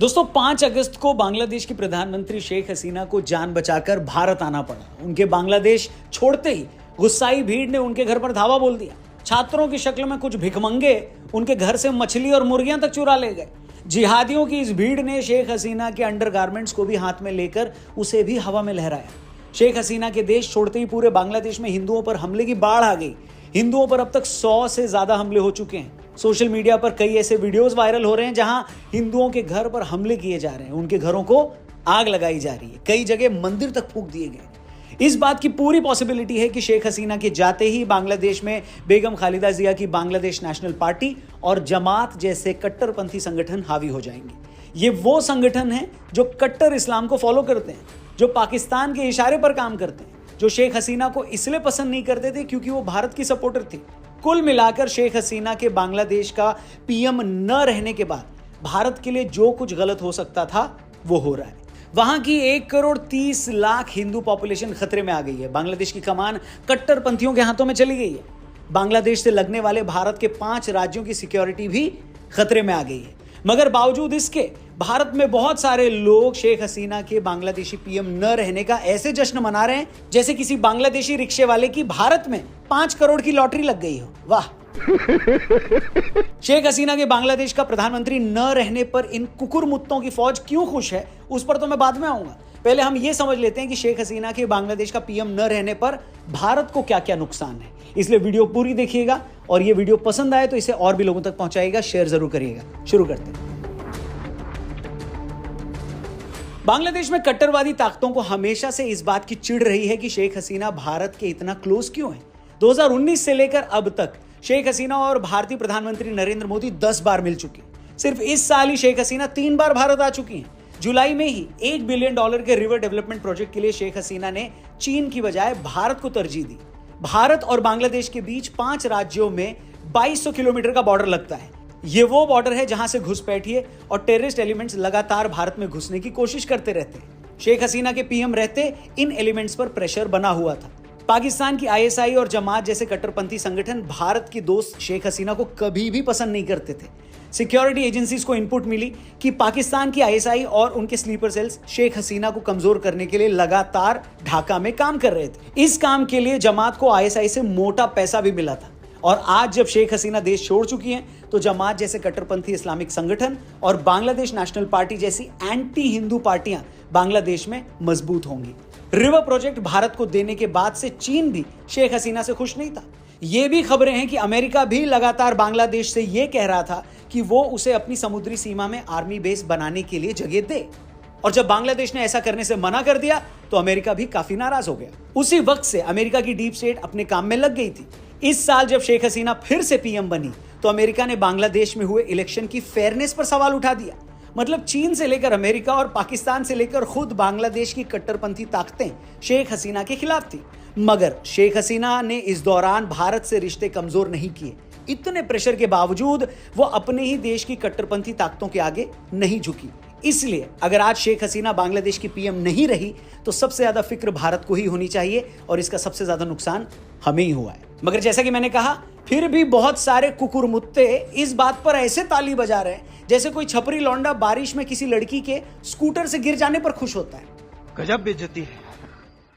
दोस्तों 5 अगस्त को बांग्लादेश की प्रधानमंत्री शेख हसीना को जान बचाकर भारत आना पड़ा। उनके बांग्लादेश छोड़ते ही गुस्साई भीड़ ने उनके घर पर धावा बोल दिया। छात्रों की शक्ल में कुछ भिखमंगे उनके घर से मछली और मुर्गियां तक चुरा ले गए। जिहादियों की इस भीड़ ने शेख हसीना के अंडरगारमेंट्स को भी हाथ में लेकर उसे भी हवा में लहराया। शेख हसीना के देश छोड़ते ही पूरे बांग्लादेश में हिंदुओं पर हमले की बाढ़ आ गई। हिंदुओं पर अब तक 100 से ज्यादा हमले हो चुके हैं। सोशल मीडिया पर कई ऐसे वीडियोस वायरल हो रहे हैं जहां हिंदुओं के घर पर हमले किए जा रहे हैं, उनके घरों को आग लगाई जा रही है, कई जगह मंदिर तक फूंक दिए गए। इस बात की पूरी पॉसिबिलिटी है कि शेख हसीना के जाते ही बांग्लादेश में बेगम खालिदा जिया की बांग्लादेश नेशनल पार्टी और जमात जैसे कट्टरपंथी संगठन हावी हो जाएंगे। ये वो संगठन हैं जो कट्टर इस्लाम को फॉलो करते हैं, जो पाकिस्तान के इशारे पर काम करते हैं, जो शेख हसीना को इसलिए पसंद नहीं करते थे क्योंकि वो भारत की सपोर्टर थी। कुल मिलाकर शेख हसीना के बांग्लादेश का पीएम न रहने के बाद भारत के लिए जो कुछ गलत हो सकता था वो हो रहा है। वहां की 1,30,00,000 हिंदू पॉपुलेशन खतरे में आ गई है। बांग्लादेश की कमान कट्टरपंथियों के हाथों में चली गई है। बांग्लादेश से लगने वाले भारत के 5 राज्यों की सिक्योरिटी भी खतरे में आ गई है। मगर बावजूद इसके भारत में बहुत सारे लोग शेख हसीना के बांग्लादेशी पीएम न रहने का ऐसे जश्न मना रहे हैं जैसे किसी बांग्लादेशी रिक्शे वाले की भारत में 5 करोड़ की लॉटरी लग गई हो। वाह। शेख हसीना के बांग्लादेश का प्रधानमंत्री न रहने पर इन कुकुरमुत्तों की फौज क्यों खुश है, उस पर तो मैं बाद में आऊंगा। पहले हम ये समझ लेते हैं कि शेख हसीना के बांग्लादेश का पीएम न रहने पर भारत को क्या क्या नुकसान है। इसलिए वीडियो पूरी देखिएगा और ये वीडियो पसंद आए तो इसे और भी लोगों तक पहुंचाइएगा, शेयर जरूर करिएगा। शुरू करते हैं। बांग्लादेश में कट्टरवादी ताकतों को हमेशा से इस बात की चिढ़ रही है कि शेख हसीना भारत के इतना क्लोज क्यों है। 2019 से लेकर अब तक शेख हसीना और भारतीय प्रधानमंत्री नरेंद्र मोदी 10 बार मिल चुके हैं। सिर्फ इस साल ही शेख हसीना 3 बार भारत आ चुकी हैं। जुलाई में ही $1 बिलियन के रिवर डेवलपमेंट प्रोजेक्ट के लिए शेख हसीना ने चीन की बजाय भारत को तरजीह दी। भारत और बांग्लादेश के बीच 5 राज्यों में 2200 किलोमीटर का बॉर्डर लगता है। ये वो बॉर्डर है जहां से घुसपैठिए और टेररिस्ट एलिमेंट्स लगातार भारत में घुसने की कोशिश करते रहते हैं। शेख हसीना के पीएम रहते इन एलिमेंट्स पर प्रेशर बना हुआ था। पाकिस्तान की आईएसआई और जमात जैसे कट्टरपंथी संगठन भारत की दोस्त शेख हसीना को कभी भी पसंद नहीं करते थे। सिक्योरिटी एजेंसीज को इनपुट मिली कि पाकिस्तान की आईएसआई और उनके स्लीपर सेल्स शेख हसीना को कमजोर करने के लिए लगातार ढाका में काम कर रहे थे। इस काम के लिए जमात को आईएसआई से मोटा पैसा भी मिला था। और आज जब शेख हसीना देश छोड़ चुकी हैं तो जमात जैसे कट्टरपंथी इस्लामिक संगठन और बांग्लादेश नेशनल पार्टी जैसी एंटी हिंदू पार्टियां बांग्लादेश में मजबूत होंगी। रिवर प्रोजेक्ट भारत को देने के बाद से चीन भी शेख हसीना से खुश नहीं था। ये भी खबरें हैं कि अमेरिका भी लगातार बांग्लादेश से ये कह रहा था कि वो उसे अपनी समुद्री सीमा में आर्मी बेस बनाने के लिए जगह दे। और जब बांग्लादेश ने ऐसा करने से मना कर दिया तो अमेरिका भी काफी नाराज हो गया। उसी वक्त से अमेरिका की डीप स्टेट अपने काम में लग गई थी। इस साल जब शेख हसीना फिर से पीएम बनी तो अमेरिका ने बांग्लादेश में हुए इलेक्शन की फेयरनेस पर सवाल उठा दिया। मतलब चीन से लेकर अमेरिका और पाकिस्तान से लेकर खुद बांग्लादेश की कट्टरपंथी ताकतें शेख हसीना के खिलाफ थी। मगर शेख हसीना ने इस दौरान भारत से रिश्ते कमजोर नहीं किए। इतने प्रेशर के बावजूद वो अपने ही देश की कट्टरपंथी ताकतों के आगे नहीं झुकी। इसलिए अगर आज शेख हसीना बांग्लादेश की पीएम नहीं रही तो सबसे ज्यादा फिक्र भारत को ही होनी चाहिए और इसका सबसे ज्यादा नुकसान हमें ही हुआ है। मगर जैसा कि मैंने कहा, फिर भी बहुत सारे कुकुरमुत्ते इस बात पर ऐसे ताली बजा रहे हैं जैसे कोई छपरी लौंडा बारिश में किसी लड़की के स्कूटर से गिर जाने पर खुश होता है। गजब बेइज्जती है।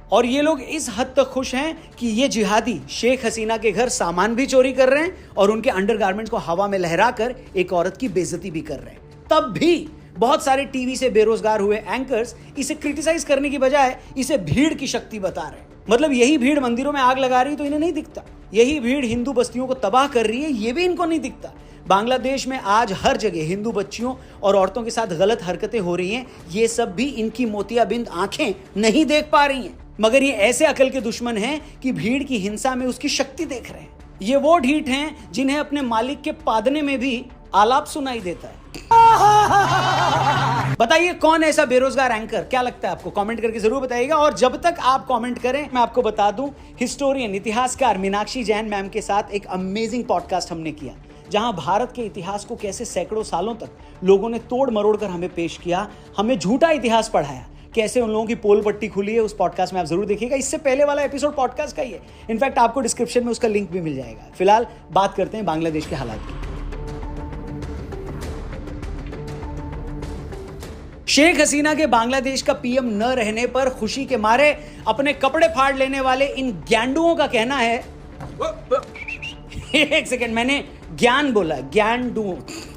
और ये लोग इस हद तक खुश हैं कि ये जिहादी शेख हसीना के घर सामान भी चोरी कर रहे हैं और उनके अंडरगारमेंट्स को हवा में लहराकर एक औरत की बेइज्जती भी कर रहे हैं। तब भी बहुत सारे टीवी से बेरोजगार हुए एंकर्स इसे क्रिटिसाइज करने की बजाय इसे भीड़ की शक्ति बता रहे हैं। मतलब यही भीड़ मंदिरों में आग लगा रही तो इन्हें नहीं दिखता। यही भीड़ हिंदू बस्तियों को तबाह कर रही है, ये भी इनको नहीं दिखता। बांग्लादेश में आज हर जगह हिंदू बच्चियों और औरतों के साथ गलत हरकतें हो रही हैं। ये सब भी इनकी मोतियाबिंद आंखें नहीं देख पा रही हैं। मगर ये ऐसे अकल के दुश्मन हैं कि भीड़ की हिंसा में उसकी शक्ति देख रहे हैं। ये वो ढीठ हैं जिन्हें अपने मालिक के पादने में भी आलाप सुनाई देता है। बताइए कौन है ऐसा बेरोजगार एंकर? क्या लगता है आपको? कमेंट करके जरूर बताइएगा। और जब तक आप कमेंट करें मैं आपको बता दूं, हिस्टोरियन इतिहासकार मीनाक्षी जैन मैम के साथ एक अमेजिंग पॉडकास्ट हमने किया जहां भारत के इतिहास को कैसे सैकड़ों सालों तक लोगों ने तोड़ मरोड़ कर हमें पेश किया, हमें झूठा इतिहास पढ़ाया, कैसे उन लोगों की पोल पट्टी खुली है। उस पॉडकास्ट में आप जरूर देखिएगा। इससे पहले वाला एपिसोड पॉडकास्ट का ही है। इनफैक्ट आपको डिस्क्रिप्शन में उसका लिंक भी मिल जाएगा। फिलहाल बात करते हैं बांग्लादेश के हालात की। शेख हसीना के बांग्लादेश का पीएम न रहने पर खुशी के मारे अपने कपड़े फाड़ लेने वाले इन ज्ञांडुओं का कहना है एक सेकंड, मैंने ज्ञान बोला, ज्ञांडुओं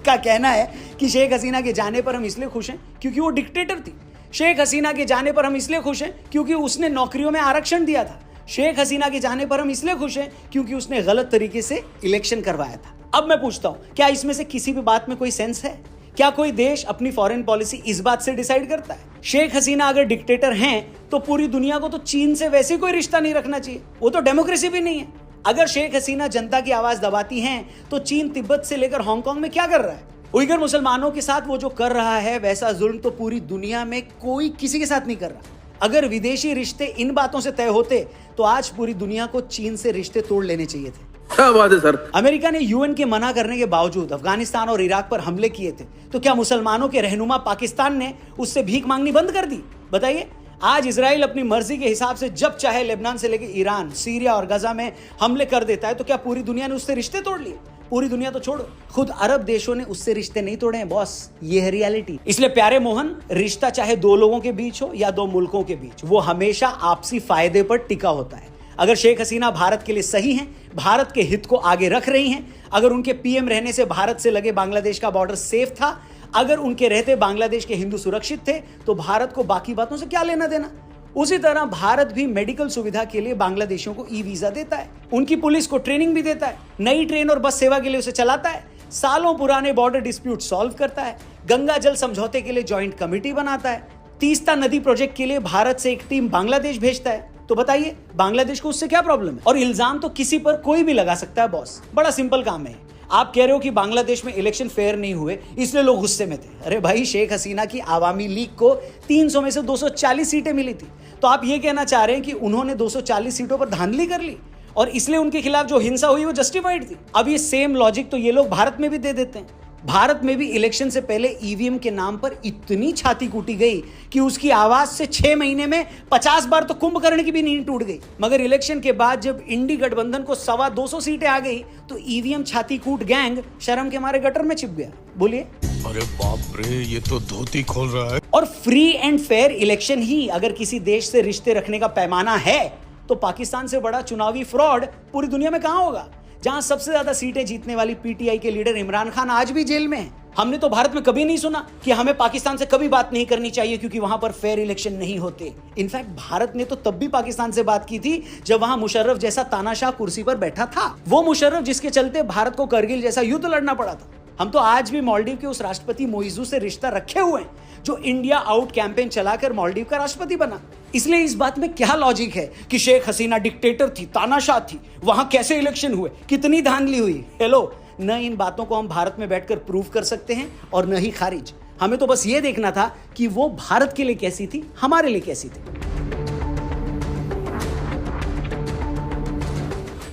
का कहना है कि शेख हसीना के जाने पर हम इसलिए खुश हैं क्योंकि वो डिक्टेटर थी। शेख हसीना के जाने पर हम इसलिए खुश हैं क्योंकि उसने नौकरियों में आरक्षण दिया था। शेख हसीना के जाने पर हम इसलिए खुश हैं क्योंकि उसने गलत तरीके से इलेक्शन करवाया था। अब मैं पूछता हूं, क्या इसमें से किसी भी बात में कोई सेंस है? क्या कोई देश अपनी फॉरेन पॉलिसी इस बात से डिसाइड करता है? शेख हसीना अगर डिक्टेटर हैं तो पूरी दुनिया को तो चीन से वैसे कोई रिश्ता नहीं रखना चाहिए, वो तो डेमोक्रेसी भी नहीं है। अगर शेख हसीना जनता की आवाज दबाती हैं तो चीन तिब्बत से लेकर हांगकांग में क्या कर रहा है? उइगर मुसलमानों के साथ वो जो कर रहा है वैसा जुल्म तो पूरी दुनिया में कोई किसी के साथ नहीं कर रहा। अगर विदेशी रिश्ते इन बातों से तय होते तो आज पूरी दुनिया को चीन से रिश्ते तोड़ लेने चाहिए थे। क्या बात है सर। अमेरिका ने यूएन के मना करने के बावजूद अफगानिस्तान और इराक पर हमले किए थे, तो क्या मुसलमानों के रहनुमा पाकिस्तान ने उससे भीख मांगनी बंद कर दी? बताइए। आज इजराइल अपनी मर्जी के हिसाब से जब चाहे लेबनान से लेकर ईरान, सीरिया और गजा में हमले कर देता है, तो क्या पूरी दुनिया ने उससे रिश्ते तोड़ लिए? पूरी दुनिया तो छोड़ो, खुद अरब देशों ने उससे रिश्ते नहीं तोड़े हैं बॉस। ये है रियलिटी। इसलिए प्यारे मोहन, रिश्ता चाहे दो लोगों के बीच हो या दो मुल्कों के बीच, वो हमेशा आपसी फायदे पर टिका होता है। अगर शेख हसीना भारत के लिए सही हैं, भारत के हित को आगे रख रही हैं, अगर उनके पीएम रहने से भारत से लगे बांग्लादेश का बॉर्डर सेफ था, अगर उनके रहते बांग्लादेश के हिंदू सुरक्षित थे, तो भारत को बाकी बातों से क्या लेना देना। उसी तरह भारत भी मेडिकल सुविधा के लिए बांग्लादेशियों को ई वीजा देता है, उनकी पुलिस को ट्रेनिंग भी देता है, नई ट्रेन और बस सेवा के लिए उसे चलाता है, सालों पुराने बॉर्डर डिस्प्यूट सॉल्व करता है, गंगा जल समझौते के लिए ज्वाइंट कमेटी बनाता है, तीस्ता नदी प्रोजेक्ट के लिए भारत से एक टीम बांग्लादेश भेजता है। तो बताइए, बांग्लादेश को उससे क्या प्रॉब्लम है? और इल्जाम तो किसी पर कोई भी लगा सकता है बॉस। बड़ा सिंपल काम है। आप कह रहे हो कि बांग्लादेश में इलेक्शन फेयर नहीं हुए इसलिए लोग गुस्से में थे। अरे भाई, शेख हसीना की आवामी लीग को 300 में से 240 सीटें मिली थी, तो आप ये कहना चाह रहे हैं कि उन्होंने 240 सीटों पर धांधली कर ली और इसलिए उनके खिलाफ जो हिंसा हुई वो जस्टिफाइड थी। अब ये सेम लॉजिक तो ये लोग भारत में भी दे देते हैं। भारत में भी इलेक्शन से पहले ईवीएम के नाम पर इतनी छाती कूटी गई कि उसकी आवाज से 6 महीने में 50 बार तो कुंभकर्ण की भी नींद टूट गई। मगर इलेक्शन के बाद जब इंडी गठबंधन को 225 सीटें आ गई तो ईवीएम छाती कूट गैंग शर्म के मारे गटर में छिप गया। बोलिए। अरे बाप रे, ये तो धोती खोल रहा है। और फ्री एंड फेयर इलेक्शन ही अगर किसी देश से रिश्ते रखने का पैमाना है तो पाकिस्तान से बड़ा चुनावी फ्रॉड पूरी दुनिया में कहां होगा, जहां सबसे ज्यादा सीटें जीतने वाली पीटीआई के लीडर इमरान खान आज भी जेल में है। हमने तो भारत में कभी नहीं सुना कि हमें पाकिस्तान से कभी बात नहीं करनी चाहिए क्योंकि वहां पर फेयर इलेक्शन नहीं होते। इनफैक्ट भारत ने तो तब भी पाकिस्तान से बात की थी जब वहां मुशर्रफ जैसा तानाशाह कुर्सी पर बैठा था, वो मुशर्रफ जिसके चलते भारत को करगिल जैसा युद्ध लड़ना पड़ा था। हम तो आज भी मालदीव के उस राष्ट्रपति मोइजू से रिश्ता रखे हुए हैं जो इंडिया आउट कैंपेन चलाकर मालदीव का राष्ट्रपति बना। इसलिए इस बात में क्या लॉजिक है कि शेख हसीना डिक्टेटर थी, तानाशाह थी, वहां कैसे इलेक्शन हुए, कितनी धांधली हुई? हेलो, न इन बातों को हम भारत में बैठकर प्रूव कर सकते हैं और न ही खारिज। हमें तो बस ये देखना था कि वो भारत के लिए कैसी थी, हमारे लिए कैसी थी।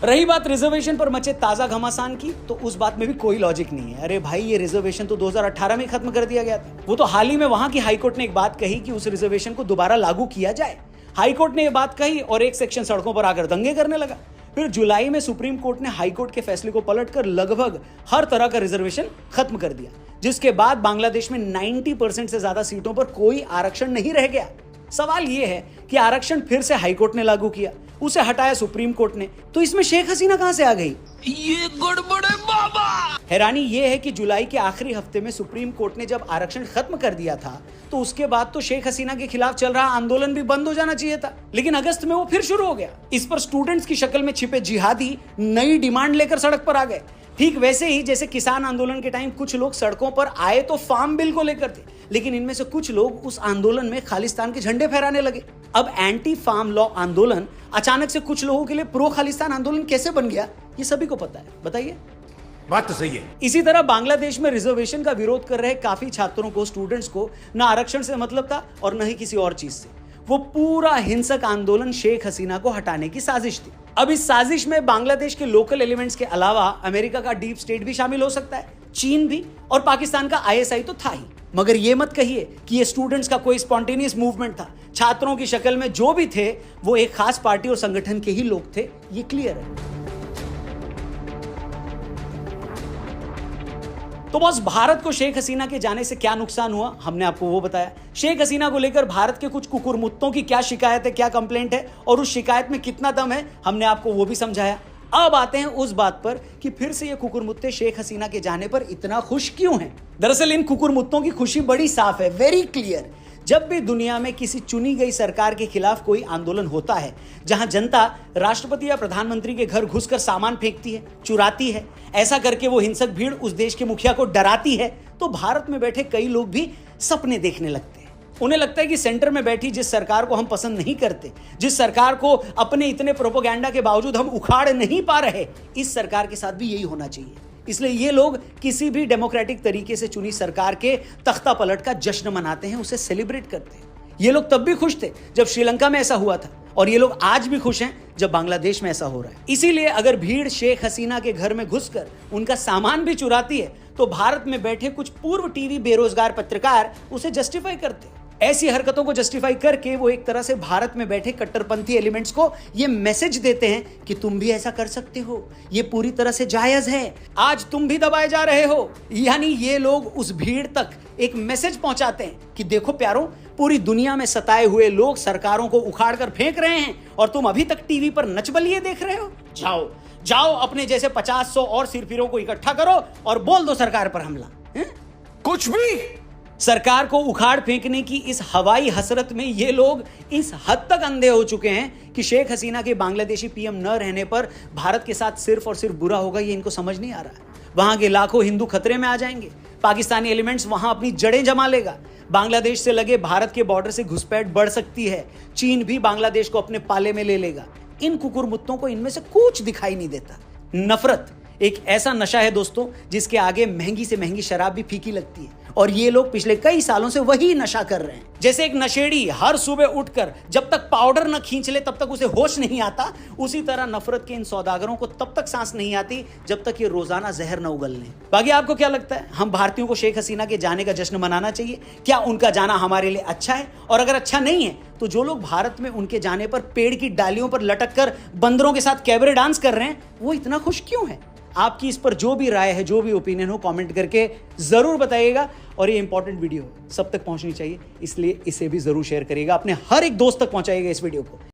रही बात रिजर्वेशन पर मचे ताजा घमासान की, तो उस बात में भी कोई लॉजिक नहीं है। अरे भाई, ये रिजर्वेशन तो 2018 में खत्म कर दिया गया था। वो तो हाल ही में वहां की हाईकोर्ट ने एक बात कही कि उस रिजर्वेशन को दोबारा लागू किया जाए। हाईकोर्ट ने यह बात कही और एक सेक्शन सड़कों पर आकर दंगे करने लगा। फिर जुलाई में सुप्रीम कोर्ट ने हाईकोर्ट के फैसले को पलटकर लगभग हर तरह का रिजर्वेशन खत्म कर दिया, जिसके बाद बांग्लादेश में 90% से ज्यादा सीटों पर कोई आरक्षण नहीं रह गया। सवाल यह है कि आरक्षण फिर से हाईकोर्ट ने लागू किया, उसे हटाया सुप्रीम कोर्ट ने, तो इसमें शेख हसीना कहां से आ गई? ये गड़बड़ है बाबा। हैरानी यह है कि जुलाई के आखिरी हफ्ते में सुप्रीम कोर्ट ने जब आरक्षण खत्म कर दिया था तो उसके बाद तो शेख हसीना के खिलाफ चल रहा आंदोलन भी बंद हो जाना चाहिए था, लेकिन अगस्त में वो फिर शुरू हो गया। इस पर स्टूडेंट्स की शक्ल में छिपे जिहादी नई डिमांड लेकर सड़क पर आ गए। ठीक वैसे ही जैसे किसान आंदोलन के टाइम कुछ लोग सड़कों पर आए तो फार्म बिल को लेकर थे, लेकिन इनमें से कुछ लोग उस आंदोलन में खालिस्तान के झंडे फहराने लगे। अब एंटी फार्म लॉ आंदोलन अचानक से कुछ लोगों के लिए प्रो खालिस्तान आंदोलन कैसे बन गया, ये सभी को पता है। बताइए। बात तो सही है। इसी तरह बांग्लादेश में रिजर्वेशन का विरोध कर रहे काफी छात्रों को, स्टूडेंट्स को न आरक्षण से मतलब था और न ही किसी और चीज से। वो पूरा हिंसक आंदोलन शेख हसीना को हटाने की साजिश थी। अब इस साजिश में बांग्लादेश के लोकल एलिमेंट्स के अलावा अमेरिका का डीप स्टेट भी शामिल हो सकता है, चीन भी, और पाकिस्तान का आईएसआई तो था ही। मगर ये मत कहिए कि ये स्टूडेंट्स का कोई स्पॉन्टेनियस मूवमेंट था। छात्रों की शक्ल में जो भी थे वो एक खास पार्टी और संगठन के ही लोग थे, ये क्लियर है। तो बॉस, भारत को शेख हसीना के जाने से क्या नुकसान हुआ, हमने आपको वो बताया। शेख हसीना को लेकर भारत के कुछ कुकुरमुत्तों की क्या शिकायत है, क्या कंप्लेंट है और उस शिकायत में कितना दम है, हमने आपको वो भी समझाया। अब आते हैं उस बात पर कि फिर से ये कुकुरमुत्ते शेख हसीना के जाने पर इतना खुश क्यों हैं। दरअसल इन कुकुरमुत्तों की खुशी बड़ी साफ है, वेरी क्लियर। जब भी दुनिया में किसी चुनी गई सरकार के खिलाफ कोई आंदोलन होता है, जहां जनता राष्ट्रपति या प्रधानमंत्री के घर घुसकर सामान फेंकती है, चुराती है, ऐसा करके वो हिंसक भीड़ उस देश के मुखिया को डराती है, तो भारत में बैठे कई लोग भी सपने देखने लगते हैं। उन्हें लगता है कि सेंटर में बैठी जिस सरकार को हम पसंद नहीं करते, जिस सरकार को अपने इतने प्रोपेगेंडा के बावजूद हम उखाड़ नहीं पा रहे, इस सरकार के साथ भी यही होना चाहिए। इसलिए ये लोग किसी भी डेमोक्रेटिक तरीके से चुनी सरकार के तख्ता पलट का जश्न मनाते हैं, उसे सेलिब्रेट करते हैं। ये लोग तब भी खुश थे जब श्रीलंका में ऐसा हुआ था, और ये लोग आज भी खुश हैं जब बांग्लादेश में ऐसा हो रहा है। इसीलिए अगर भीड़ शेख हसीना के घर में घुसकर उनका सामान भी चुराती है, तो भारत में बैठे कुछ पूर्व टीवी बेरोजगार पत्रकार उसे जस्टिफाई करते हैं। ऐसी हरकतों को जस्टिफाई करके वो एक तरह से भारत में बैठे कट्टरपंथी एलिमेंट्स को ये मैसेज देते हैं कि तुम भी ऐसा कर सकते हो, ये पूरी तरह से जायज है, आज तुम भी दबाए जा रहे हो। यानी ये लोग उस भीड़ तक एक मैसेज पहुंचाते हैं कि देखो प्यारों, पूरी दुनिया में सताए हुए लोग सरकारों को उखाड़ कर फेंक रहे हैं और तुम अभी तक टीवी पर नचबलिए देख रहे हो। जाओ जाओ, अपने जैसे 50-100 और सिरफिरों को इकट्ठा करो और बोल दो सरकार पर हमला। कुछ भी। सरकार को उखाड़ फेंकने की इस हवाई हसरत में ये लोग इस हद तक अंधे हो चुके हैं कि शेख हसीना के बांग्लादेशी पीएम न रहने पर भारत के साथ सिर्फ और सिर्फ बुरा होगा, ये इनको समझ नहीं आ रहा है। वहां के लाखों हिंदू खतरे में आ जाएंगे, पाकिस्तानी एलिमेंट्स वहां अपनी जड़ें जमा लेगा, बांग्लादेश से लगे भारत के बॉर्डर से घुसपैठ बढ़ सकती है, चीन भी बांग्लादेश को अपने पाले में ले लेगा। इन कुकुरमुत्तों को इनमें से कुछ दिखाई नहीं देता। नफरत एक ऐसा नशा है दोस्तों, जिसके आगे महंगी से महंगी शराब भी फीकी लगती है, और ये लोग पिछले कई सालों से वही नशा कर रहे हैं। जैसे एक नशेड़ी हर सुबह उठकर जब तक पाउडर न खींच ले तब तक उसे होश नहीं आता, उसी तरह नफरत के इन सौदागरों को तब तक सांस नहीं आती जब तक ये रोजाना जहर न उगल लें। बाकी आपको क्या लगता है, हम भारतीयों को शेख हसीना के जाने का जश्न मनाना चाहिए? क्या उनका जाना हमारे लिए अच्छा है? और अगर अच्छा नहीं है तो जो लोग भारत में उनके जाने पर पेड़ की डालियों पर लटक कर बंदरों के साथ कैबरे डांस कर रहे हैं, वो इतना खुश क्यों है? आपकी इस पर जो भी राय है, जो भी ओपिनियन हो, कमेंट करके जरूर बताइएगा। और ये इंपॉर्टेंट वीडियो सब तक पहुंचनी चाहिए, इसलिए इसे भी जरूर शेयर करिएगा, अपने हर एक दोस्त तक पहुंचाइएगा इस वीडियो को।